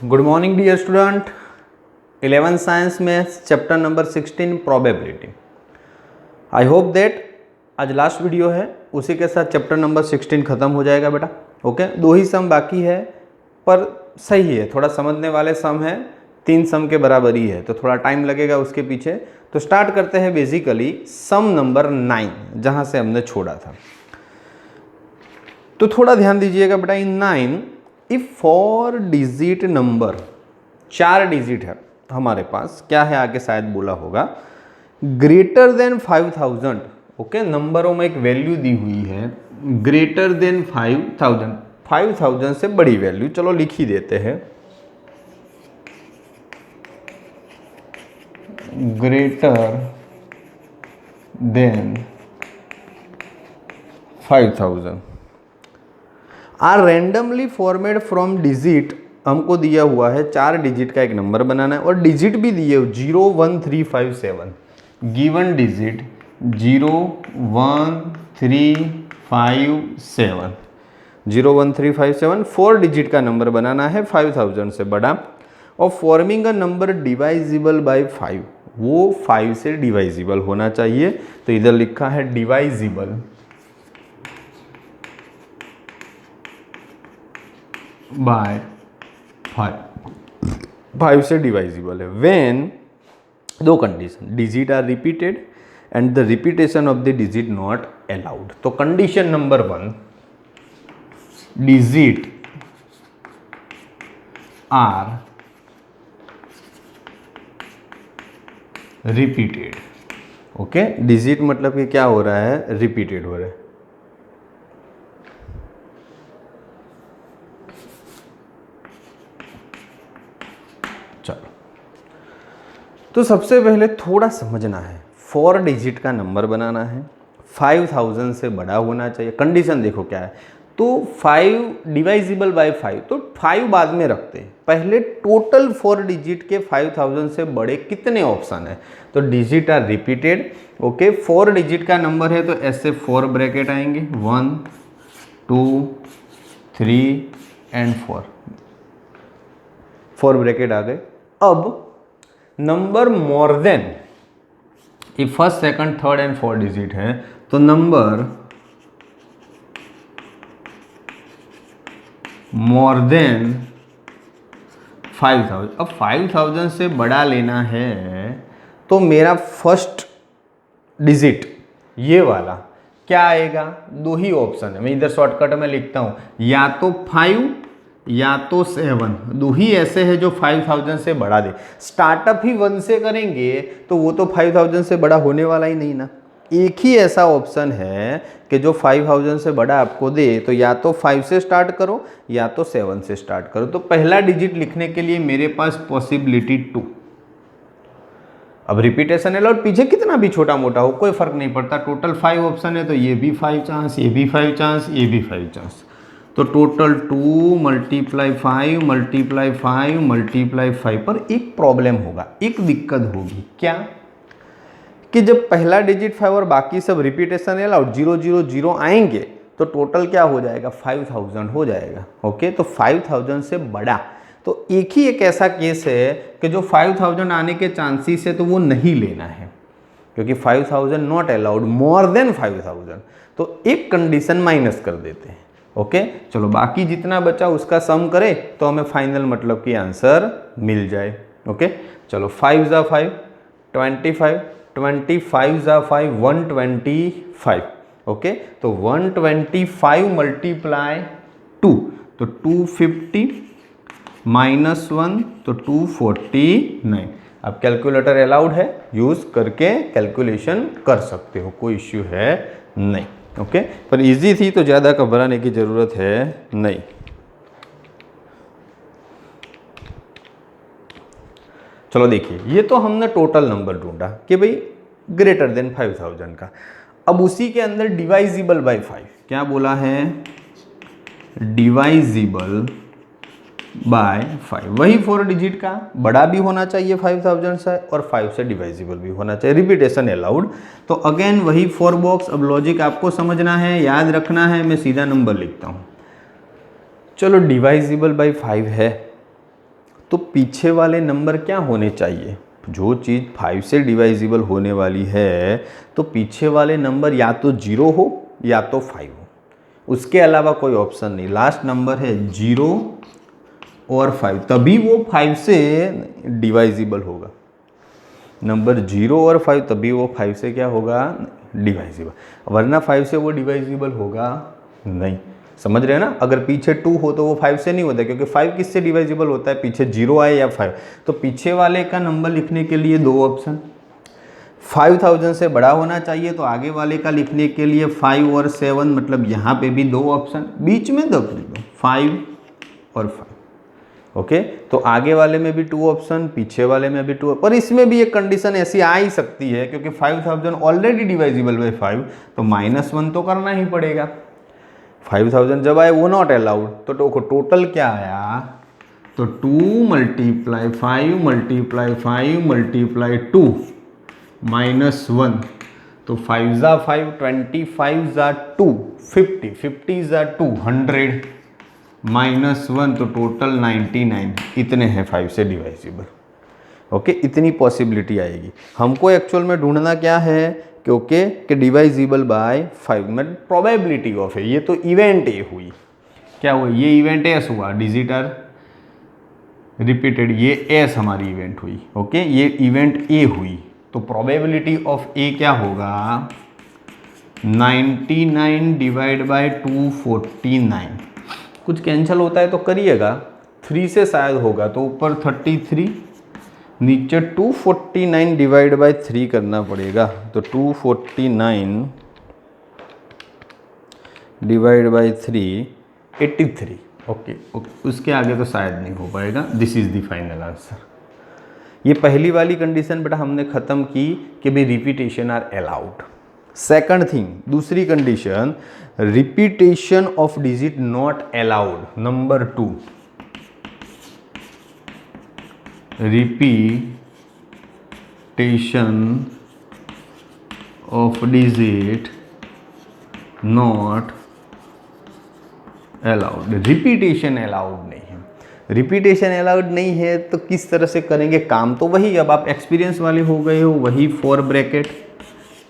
Good morning dear student. 11th science maths chapter number 16 probability. I hope that आज last video है, उसी के साथ चैप्टर नंबर 16 खत्म हो जाएगा बेटा। ओके, 2 ही सम बाकी है पर सही है, थोड़ा समझने वाले सम है, 3 सम के बराबर ही है तो थोड़ा टाइम लगेगा उसके पीछे। तो स्टार्ट करते हैं बेसिकली सम नंबर 9 जहाँ से हमने छोड़ा था। तो थोड़ा ध्यान दीजिएगा बेटा। इन 9 इफ 4 डिजिट नंबर, 4 डिजिट है हमारे पास, क्या है आगे शायद बोला होगा, ग्रेटर देन 5000। ओके, नंबरों में एक वैल्यू दी हुई है ग्रेटर देन 5000, 5000 से बड़ी वैल्यू, चलो लिख ही देते हैं greater than 5000 are randomly formed from digit. हमको दिया हुआ है 4 डिजिट का एक नंबर बनाना है और डिजिट भी दिए 01357, गिवन डिजिट 01357, 01357 4 डिजिट का नंबर बनाना है 5000 से बड़ा और फॉर्मिंग अ नंबर डिवाइजिबल बाय 5, वो 5 से डिवाइजिबल होना चाहिए। तो इधर लिखा है डिवाइजिबल बाय 5 से डिवाइजिबल है व्हेन, दो condition, digit are repeated and the repetition of the digit not allowed. तो condition number 1, digit are repeated. Okay, digit मतलब कि क्या हो रहा है, रिपीटेड हो रहा है। चलो, तो सबसे पहले थोड़ा समझना है, 4 डिजिट का नंबर बनाना है, 5000 से बड़ा होना चाहिए। कंडीशन देखो क्या है, तो 5 डिवाइजिबल बाय 5, तो 5 बाद में रखते हैं, पहले टोटल 4 डिजिट के 5000 से बड़े कितने ऑप्शन है। तो digit are repeated. Okay, 4 digit का नंबर है तो ऐसे 4 ब्रैकेट आएंगे, 1 2 3 एंड 4 ब्रैकेट आ गए। अब नंबर मोर देन, ये first second third and 4 digit है, तो नंबर मोर देन 5000। अब 5000 से बड़ा लेना है तो मेरा फर्स्ट डिजिट ये वाला क्या आएगा, 2 ही ऑप्शन है, मैं इधर शॉर्टकट में लिखता हूं, या तो 5 या तो 7, 2 ही ऐसे है जो 5000 से बढ़ा दे। स्टार्टअप ही 1 से करेंगे तो वो तो 5000 से बड़ा होने वाला ही नहीं ना। एक ही ऐसा ऑप्शन है कि जो 5000 से बड़ा आपको दे, तो या तो 5 से स्टार्ट करो या तो 7 से स्टार्ट करो। तो पहला डिजिट लिखने के लिए मेरे पास पॉसिबिलिटी 2। अब रिपीटेशन है और पीछे कितना भी छोटा मोटा हो कोई फर्क नहीं पड़ता, टोटल 5 ऑप्शन है तो ये भी 5 चांस, ये भी 5 चांस, ये भी 5 चांस, तो टोटल 2 मल्टीप्लाई 5 मल्टीप्लाई 5 मल्टीप्लाई 5। पर एक प्रॉब्लम होगा, एक दिक्कत होगी, क्या कि जब पहला डिजिट 5 और बाकी सब रिपीटेशन है और 000 आएंगे तो टोटल क्या हो जाएगा, 5000 हो जाएगा। ओके, तो 5000 से बड़ा, तो एक ही एक ऐसा केस है कि जो 5000 आने के चांसेस है तो वो नहीं लेना है क्योंकि 5000 नॉट अलाउड, मोर देन 5000, तो एक कंडीशन माइनस कर देते हैं। ओके, चलो बाकी जितना बचा उसका सम करें तो हमें फाइनल मतलब की आंसर मिल जाए। ओके, चलो 5 ज़ा 5 25, 25 ज़ा 5 125। ओके, तो 125 मल्टीप्लाई 2, तो 250 माइनस 1 तो 249। अब कैलकुलेटर अलाउड है, यूज़ करके कैलकुलेशन कर सकते हो, कोई इश्यू है नहीं। ओके, पर इजी थी तो ज़्यादा घबराने की ज़रूरत है नहीं। चलो देखिए, ये तो हमने टोटल नंबर ढूंढा कि भाई ग्रेटर देन 5000 का। अब उसी के अंदर डिवाइजिबल बाय 5, क्या बोला है, डिवाइजिबल बाय 5, वही 4 डिजिट का, बड़ा भी होना चाहिए 5000 से और 5 से डिवाइजिबल भी होना चाहिए, रिपीटेशन अलाउड। तो अगेन वही 4 बॉक्स। अब लॉजिक आपको समझना है, याद रखना है, मैं सीधा नंबर लिखता हूँ। चलो डिवाइजिबल बाय 5 है तो पीछे वाले नंबर क्या होने चाहिए? जो चीज़ 5 से डिवाइजिबल होने वाली है तो पीछे वाले नंबर या तो 0 हो या तो 5 हो, उसके अलावा कोई ऑप्शन नहीं। लास्ट नंबर है 0 और 5, तभी वो 5 से डिवाइजिबल होगा। नंबर 0 और 5 तभी वो 5 से क्या होगा? डिवाइजिबल, वरना 5 से वो डिवाइजिबल होगा नहीं। समझ रहे हैं ना? अगर पीछे 2 हो तो वो 5 से नहीं होता, क्योंकि 5 किससे डिवाइजिबल होता है? पीछे 0 आए या 5। तो पीछे वाले का नंबर लिखने के लिए दो ऑप्शन, 5000 से बड़ा होना चाहिए तो आगे वाले का लिखने के लिए 5 और 7, मतलब यहाँ पे भी दो ऑप्शन, बीच में दो 5 और 5। ओके, तो आगे वाले में भी 2 ऑप्शन, पीछे वाले में भी 2, पर इसमें भी एक कंडीशन ऐसी आ ही सकती है, क्योंकि 5000 ऑलरेडी डिवाइजिबल बाय 5, तो -1 तो करना ही पड़ेगा। 5000 जब आए वो नॉट अलाउड, तो टोटल क्या आया? तो 2 × 5 × 5 × 2 -1, तो 5 × 5 25 × 2 50, 50 × 2 100, -1 तो टोटल 99, इतने हैं 5 से डिवाइजिबल। ओके, इतनी पॉसिबिलिटी आएगी। हमको एक्चुअल में ढूंढना क्या है? क्योंकि कि डिवाइजिबल बाय 5 में प्रोबेबिलिटी ऑफ है। ये तो इवेंट ए हुई, क्या हुआ? ये इवेंट एस हुआ, डिजिट आर रिपीटेड, ये एस हमारी इवेंट हुई। ओके, ये इवेंट ए हुई, तो प्रोबेबिलिटी ऑफ ए क्या होगा? 99 डिवाइड बाय 249। कुछ कैंसिल होता है तो करिएगा, 3 से शायद होगा, तो ऊपर 33, नीचे 249 डिवाइड बाय 3 करना पड़ेगा, तो 249 डिवाइड बाय 3 83। ओके, उसके आगे तो शायद नहीं हो पाएगा। This is the final answer. ये पहली वाली कंडीशन बेटा हमने ख़त्म की कि भाई repetition are allowed. Second thing, दूसरी condition, repetition of digit not allowed. Number 2, repetition of digit not allowed. Repetition allowed नहीं है। रिपीटेशन अलाउड नहीं है तो किस तरह से करेंगे काम? तो वही, अब आप एक्सपीरियंस वाले हो गए हो, वही 4 ब्रैकेट,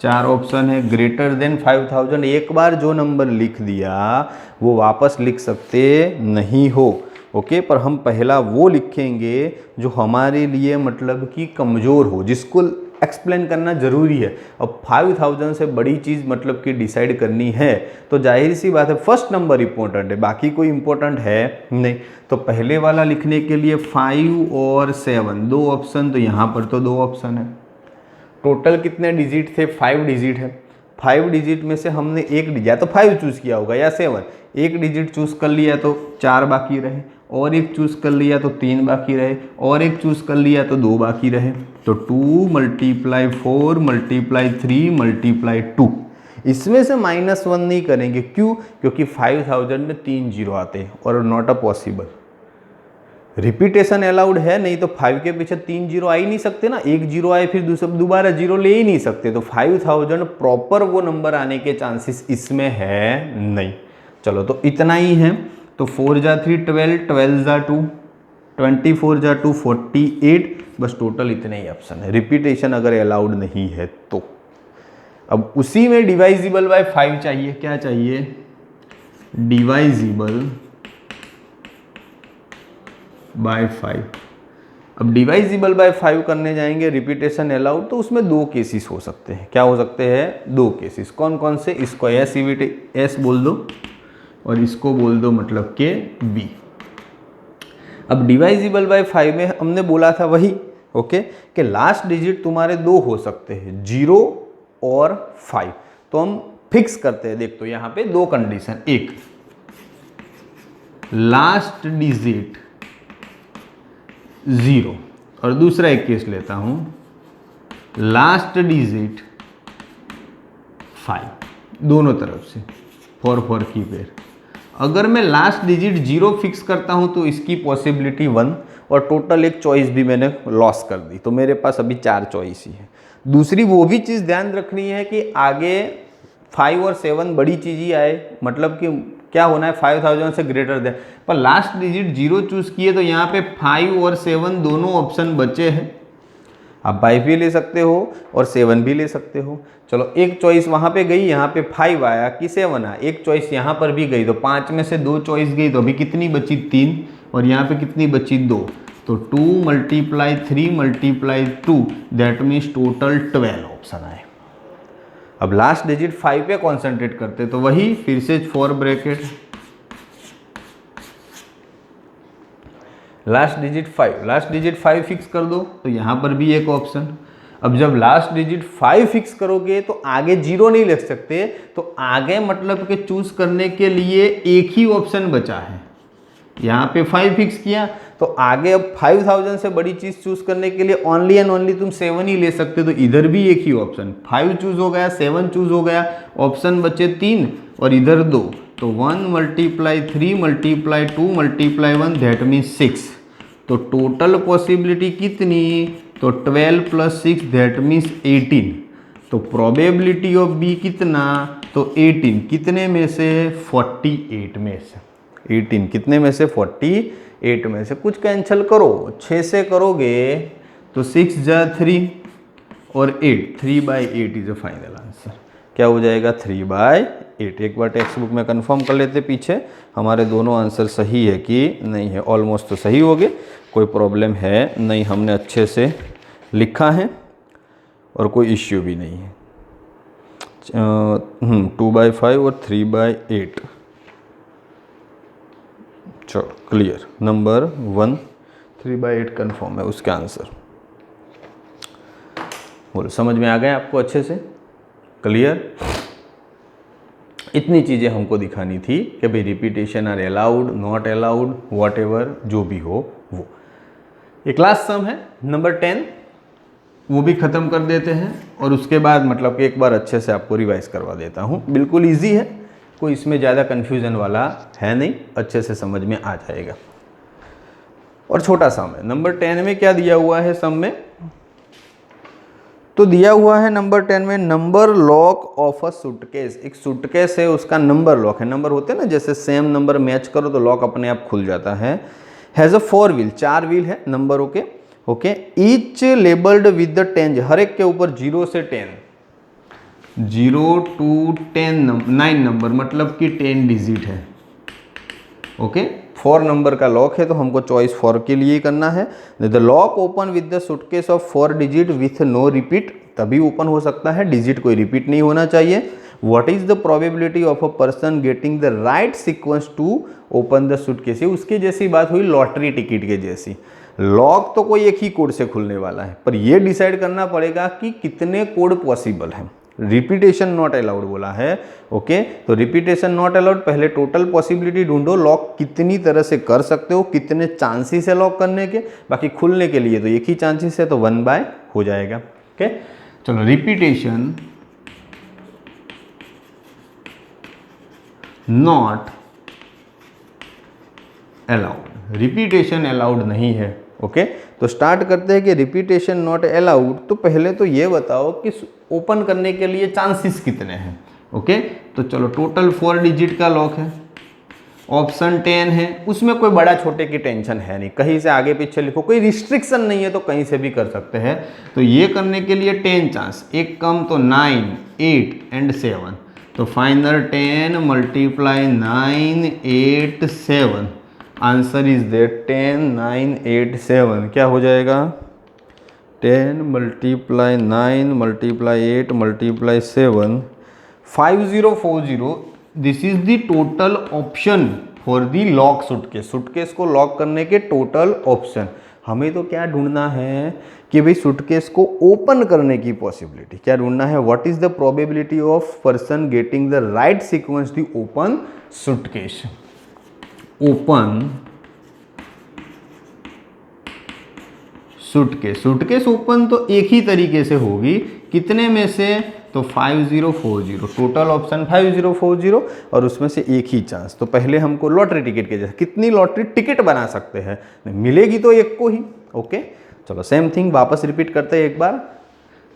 4 ऑप्शन है, ग्रेटर देन 5000। एक बार जो नंबर लिख दिया वो वापस लिख सकते नहीं हो। ओके, पर हम पहला वो लिखेंगे जो हमारे लिए मतलब कि कमज़ोर हो, जिसको एक्सप्लेन करना ज़रूरी है। अब 5000 से बड़ी चीज़ मतलब कि डिसाइड करनी है तो जाहिर सी बात है फर्स्ट नंबर इंपॉर्टेंट है, बाकी कोई इंपॉर्टेंट है नहीं। तो पहले वाला लिखने के लिए 5 और 7 दो ऑप्शन, तो यहाँ पर तो दो ऑप्शन है। टोटल कितने डिजिट थे? 5 डिजिट है। 5 डिजिट में से हमने एक डिजिट, या तो 5 चूज़ किया होगा या 7, एक डिजिट चूज़ कर लिया तो 4 बाकी रहे, और एक चूज़ कर लिया तो 3 बाकी रहे, और एक चूज़ कर लिया तो 2 बाकी रहे। तो 2 × 4 × 3 × 2, इसमें से -1 नहीं करेंगे। क्यों? क्योंकि 5000 में 3 जीरो आते हैं और not a possible. Repetition allowed है, नहीं तो 5 के पीछे 3 जीरो आ ही नहीं सकते ना, एक जीरो आए फिर दोबारा जीरो ले ही नहीं सकते। तो 5000 प्रॉपर वो नंबर आने के चांसेस इसमें है नहीं। चलो, तो इतना ही है। तो 4 × 3 12, 12 × 2 24 × 2 48, बस टोटल इतने ही ऑप्शन है। रिपीटेशन अगर अलाउड नहीं है तो अब उसी में डिवाइजिबल बाय 5 चाहिए। क्या चाहिए? डिवाइजिबल बाय 5। अब डिवाइजिबल बाय 5 करने जाएंगे, रिपीटेशन अलाउड, तो उसमें दो केसेस हो सकते हैं। क्या हो सकते हैं? दो केसेस। कौन कौन से? इसको एस बोल दो और इसको बोल दो मतलब के बी। अब डिवाइजिबल बाय 5 में हमने बोला था वही, ओके, कि लास्ट डिजिट तुम्हारे दो हो सकते हैं, 0 और 5। तो हम फिक्स करते हैं। देख, तो यहाँ पे दो कंडीशन, एक लास्ट डिजिट 0 और दूसरा एक केस लेता हूं लास्ट डिजिट 5, दोनों तरफ से 4 की पेयर। अगर मैं लास्ट डिजिट 0 फिक्स करता हूं तो इसकी पॉसिबिलिटी 1 और टोटल एक चॉइस भी मैंने लॉस कर दी, तो मेरे पास अभी 4 चॉइस ही है। दूसरी वो भी चीज़ ध्यान रखनी है कि आगे 5 और 7 बड़ी चीज़ ही आए, मतलब कि क्या होना है 5000 से ग्रेटर देन, पर लास्ट डिजिट 0 चूज किए तो यहाँ पे 5 और 7 दोनों ऑप्शन बचे हैं। आप 5 भी ले सकते हो और 7 भी ले सकते हो। चलो एक चॉइस वहाँ पे गई, यहाँ पे 5 आया कि 7 आया, एक चॉइस यहाँ पर भी गई, तो 5 में से 2 चॉइस गई, तो अभी कितनी बची 3, और यहाँ पे कितनी बची 2, तो 2 × 3 × 2 दैट मीन्स टोटल 12 ऑप्शन आए। अब लास्ट डिजिट 5 पे कॉन्सेंट्रेट करते, तो वही फिर से 4 ब्रैकेट, लास्ट डिजिट 5 फिक्स कर दो, तो यहाँ पर भी एक ऑप्शन। अब जब लास्ट डिजिट 5 फिक्स करोगे तो आगे 0 नहीं लिख सकते, तो आगे मतलब कि चूज करने के लिए एक ही ऑप्शन बचा है। यहाँ पे 5 फिक्स किया तो आगे अब 5000 से बड़ी चीज चूज करने के लिए ओनली एंड ओनली तुम 7 ही ले सकते, तो इधर भी एक ही ऑप्शन, 5 चूज हो गया, 7 चूज हो गया, ऑप्शन बचे 3 और इधर 2, तो 1 × 3 × 2 × 1 दैट मीन्स 6, तो टोटल पॉसिबिलिटी कितनी, तो 12 + 6 दैट मीन्स 18, तो प्रोबेबिलिटी ऑफ बी कितना, तो 18 कितने में से 48 में से, 18 कितने में से 48 में से। कुछ कैंसिल करो, 6 से करोगे तो 6 × 3 और 8, 3/8 इज अ फाइनल आंसर। क्या हो जाएगा 3/8। एक बार टेक्स्ट बुक में कंफर्म कर लेते पीछे हमारे दोनों आंसर सही है कि नहीं है। ऑलमोस्ट तो सही हो गए, कोई प्रॉब्लम है नहीं, हमने अच्छे से लिखा है और कोई इश्यू भी नहीं है। 2/5 और 3/8, चलो क्लियर। नंबर 1 3/8 कंफर्म है उसका आंसर। बोलो समझ में आ गया आपको अच्छे से, क्लियर। इतनी चीज़ें हमको दिखानी थी कि भाई repetition are allowed, not allowed, whatever जो भी हो वो। एक लास्ट सम है नंबर 10, वो भी ख़त्म कर देते हैं और उसके बाद मतलब कि एक बार अच्छे से आपको रिवाइज करवा देता हूँ। बिल्कुल इजी है, कोई इसमें ज़्यादा कन्फ्यूज़न वाला है नहीं, अच्छे से समझ में आ जाएगा। और छोटा सम है। नंबर 10 में क्या दिया हुआ है सम में, तो दिया हुआ है नंबर 10 में number lock of a suitcase. एक सूटकेस है, उसका नंबर लॉक है। नंबर होते हैं ना, जैसे सेम नंबर मैच करो तो लॉक अपने आप खुल जाता है। हैज़ अ 4 व्हील, 4 व्हील है नंबरों के, okay. Each labelled with the 10, हर एक के ऊपर 0 से 10, 0 to 10 9 नंबर, मतलब कि 10 डिजिट है, ओके। 4 नंबर का लॉक है तो हमको चॉइस 4 के लिए करना है। The lock open with the suitcase of 4 digit with no repeat, तभी ओपन हो सकता है, डिजिट कोई रिपीट नहीं होना चाहिए। What is the probability of a person getting the right sequence to open the suitcase. उसकी जैसी बात हुई लॉटरी टिकट के जैसी। लॉक तो कोई एक ही कोड से खुलने वाला है, पर यह डिसाइड करना पड़ेगा कि कितने कोड पॉसिबल है। रिपीटेशन नॉट अलाउड बोला है, ओके। तो रिपीटेशन नॉट अलाउड, पहले टोटल पॉसिबिलिटी ढूंढो, लॉक कितनी तरह से कर सकते हो, कितने चांसेस है लॉक करने के। बाकी खुलने के लिए तो एक ही चांसेस है, तो 1/, हो जाएगा, ओके। चलो repetition not allowed, repetition allowed नहीं है, ओके। तो स्टार्ट करते हैं कि रिपीटेशन नॉट अलाउड। तो पहले तो ये बताओ कि ओपन करने के लिए चांसेस कितने हैं, ओके। तो चलो टोटल 4 डिजिट का लॉक है, ऑप्शन 10 है, उसमें कोई बड़ा छोटे की टेंशन है नहीं, कहीं से आगे पीछे लिखो, कोई रिस्ट्रिक्शन नहीं है, तो कहीं से भी कर सकते हैं। तो ये करने के लिए 10 चांस, एक कम तो 9 8 एंड 7, तो फाइनल 10 × 9 8 7, आंसर इज देयर 10 9 8 7। क्या हो जाएगा 10 × 9 × 8 × 7, 5040। This is the total option for the lock suitcase. Suitcase को लॉक करने के टोटल ऑप्शन। हमें तो क्या ढूंढना है कि भाई सूटकेस को ओपन करने की पॉसिबिलिटी क्या ढूंढना है। What is the probability of person getting the right sequence the open suitcase. Open suitcase, suitcase open तो एक ही तरीके से होगी, कितने में से, तो 5040, टोटल ऑप्शन 5040 और उसमें से एक ही चांस। तो पहले हमको लॉटरी टिकट के जैसे कितनी लॉटरी टिकट बना सकते हैं, मिलेगी तो एक को ही, ओके। चलो सेम थिंग वापस रिपीट करते हैं एक बार।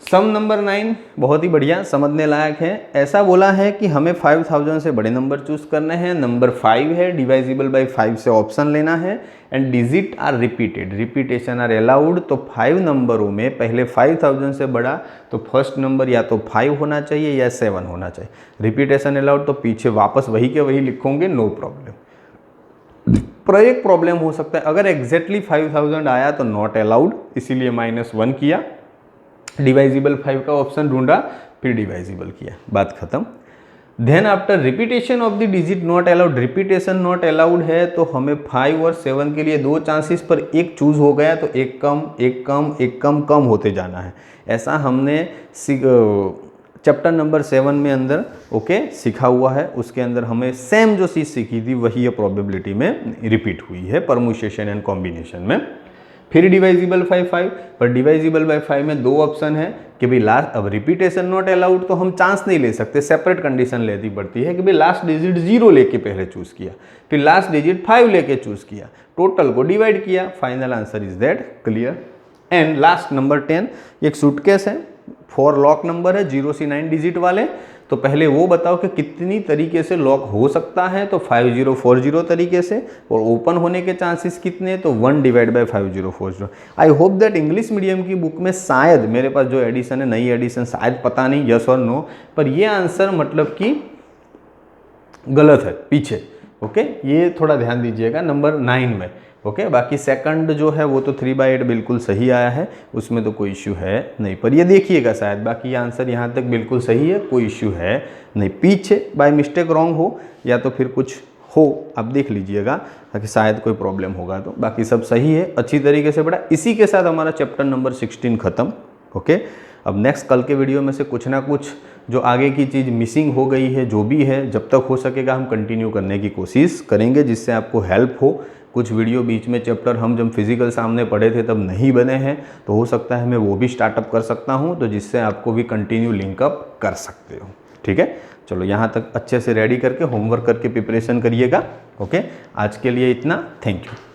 सम नंबर 9 बहुत ही बढ़िया, समझने लायक है। ऐसा बोला है कि हमें 5000 से बड़े नंबर चूज करने हैं, नंबर 5 है, डिवाइजिबल बाय 5 से ऑप्शन लेना है, and digit are repeated, repetition are allowed. तो 5 नंबरों में पहले 5000 से बड़ा तो फर्स्ट नंबर या तो 5 होना चाहिए या 7 होना चाहिए। रिपीटेशन अलाउड तो पीछे वापस वही के वही लिखोगे, नो प्रॉब्लम। पर एक प्रॉब्लम हो सकता है, अगर एग्जैक्टली 5000 आया तो नॉट अलाउड, इसीलिए -1 किया, डिवाइजिबल 5 का ऑप्शन ढूंढा, फिर डिवाइजिबल किया, बात खत्म। Then after repetition of the digit not allowed, repetition not allowed है तो हमें 5 और 7 के लिए 2 चांसेस पर एक चूज हो गया, तो एक कम एक कम एक कम कम होते जाना है। ऐसा हमने चैप्टर नंबर 7 में अंदर ओके सीखा हुआ है। उसके अंदर हमें सेम जो चीज़ सीखी थी वही ये प्रोबेबिलिटी में रिपीट हुई है, परम्यूटेशन एंड कॉम्बिनेशन में। फिर डिवाइजिबल बाय 5, पर डिवाइजिबल बाय 5 में 2 ऑप्शन है कि भाई लास्ट, अब रिपीटेशन नॉट अलाउड तो हम चांस नहीं ले सकते, सेपरेट कंडीशन लेनी पड़ती है कि भाई लास्ट डिजिट 0 लेके पहले चूज किया, फिर लास्ट डिजिट 5 लेके चूज किया, टोटल को डिवाइड किया, final answer is that, clear. And last number 10, एक सूटकेस है, 4 लॉक नंबर है 0 से 9 डिजिट वाले। तो पहले वो बताओ कि कितनी तरीके से लॉक हो सकता है, तो 5040 तरीके से, और ओपन होने के चांसेस कितने, तो 1 divide by 5040। I hope that English medium की बुक में शायद मेरे पास जो एडिशन है, नई एडिशन, शायद पता नहीं यस और नो, पर ये आंसर मतलब कि गलत है पीछे, ओके ये थोड़ा ध्यान दीजिएगा नंबर 9 में, ओके। बाकी सेकंड जो है वो तो 3/8 बिल्कुल सही आया है, उसमें तो कोई इश्यू है नहीं, पर ये देखिएगा शायद बाकी आंसर यहाँ तक बिल्कुल सही है, कोई इश्यू है नहीं। पीछे बाय मिस्टेक रॉन्ग हो या तो फिर कुछ हो, आप देख लीजिएगा ताकि शायद कोई प्रॉब्लम होगा, तो बाकी सब सही है, अच्छी तरीके से पढ़ा। इसी के साथ हमारा चैप्टर नंबर 16 खत्म, ओके। अब नेक्स्ट कल के वीडियो में से कुछ ना कुछ जो आगे की चीज़ मिसिंग हो गई है, जो भी है, जब तक हो सकेगा हम कंटिन्यू करने की कोशिश करेंगे, जिससे आपको हेल्प हो। कुछ वीडियो बीच में चैप्टर हम जब फिजिकल सामने पढ़े थे तब नहीं बने हैं, तो हो सकता है मैं वो भी स्टार्टअप कर सकता हूँ, तो जिससे आपको भी कंटिन्यू लिंकअप कर सकते हो, ठीक है। चलो यहाँ तक अच्छे से रेडी करके होमवर्क करके प्रिपरेशन करिएगा, ओके। आज के लिए इतना, थैंक यू।